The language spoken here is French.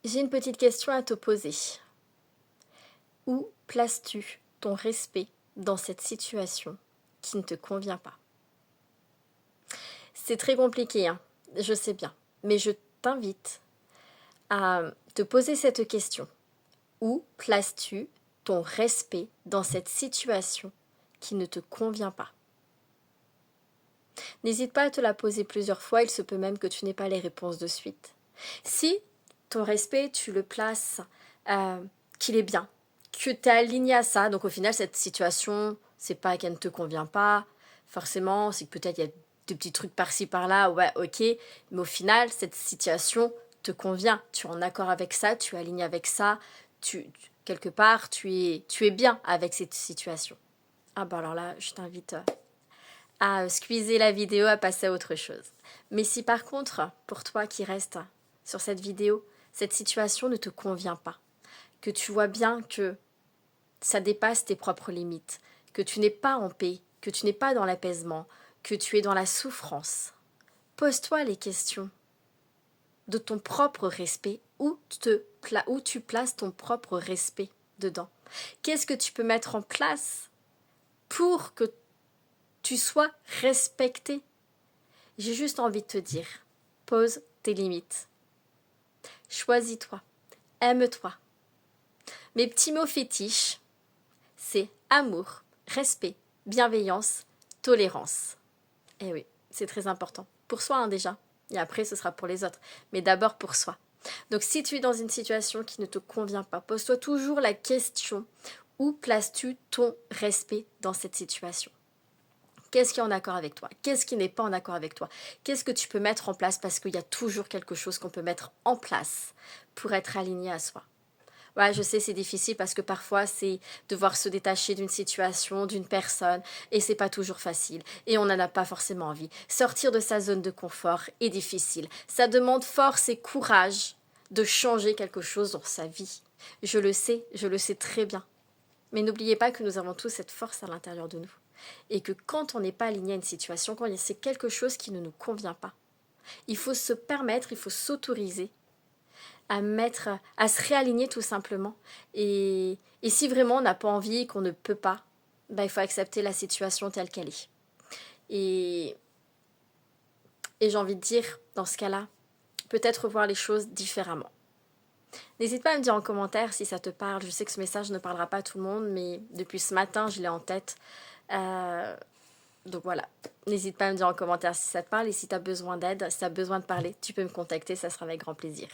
J'ai une petite question à te poser. Où places-tu ton respect dans cette situation qui ne te convient pas? C'est très compliqué, hein, je sais bien, mais je t'invite à te poser cette question. Où places-tu ton respect dans cette situation qui ne te convient pas? N'hésite pas à te la poser plusieurs fois, il se peut même que tu n'aies pas les réponses de suite. Si ton respect, tu le places, qu'il est bien, que tu es aligné à ça, donc au final, cette situation, c'est pas qu'elle ne te convient pas, forcément, c'est que peut-être il y a des petits trucs par-ci par-là, ouais, ok, mais au final, cette situation te convient, tu es en accord avec ça, tu es aligné avec ça, quelque part, tu es bien avec cette situation. Ah bah alors là, je t'invite à squeezer la vidéo, à passer à autre chose. Mais si par contre, pour toi qui reste sur cette vidéo, cette situation ne te convient pas, que tu vois bien que ça dépasse tes propres limites, que tu n'es pas en paix, que tu n'es pas dans l'apaisement, que tu es dans la souffrance, pose-toi les questions de ton propre respect, où tu places ton propre respect dedans. Qu'est-ce que tu peux mettre en place pour que tu sois respecté? J'ai juste envie de te dire, pose tes limites. Choisis-toi, aime-toi. Mes petits mots fétiches, c'est amour, respect, bienveillance, tolérance. Eh oui, c'est très important. Pour soi, hein, déjà. Et après, ce sera pour les autres. Mais d'abord pour soi. Donc si tu es dans une situation qui ne te convient pas, pose-toi toujours la question, où places-tu ton respect dans cette situation? Qu'est-ce qui est en accord avec toi? Qu'est-ce qui n'est pas en accord avec toi? Qu'est-ce que tu peux mettre en place? Parce qu'il y a toujours quelque chose qu'on peut mettre en place pour être aligné à soi. Ouais, je sais, c'est difficile parce que parfois, c'est devoir se détacher d'une situation, d'une personne, et c'est pas toujours facile. Et on n'en a pas forcément envie. Sortir de sa zone de confort est difficile. Ça demande force et courage de changer quelque chose dans sa vie. Je le sais très bien. Mais n'oubliez pas que nous avons tous cette force à l'intérieur de nous. Et que quand on n'est pas aligné à une situation, quand c'est quelque chose qui ne nous convient pas, il faut se permettre, il faut s'autoriser à se réaligner tout simplement. Et si vraiment on n'a pas envie, qu'on ne peut pas, bah, il faut accepter la situation telle qu'elle est. Et, et j'ai envie de dire, dans ce cas-là, peut-être voir les choses différemment. N'hésite pas à me dire en commentaire si ça te parle. Je sais que ce message ne parlera pas à tout le monde, mais depuis ce matin, je l'ai en tête. Donc voilà, n'hésite pas à me dire en commentaire si ça te parle et si tu as besoin d'aide, si tu as besoin de parler, tu peux me contacter, ça sera avec grand plaisir.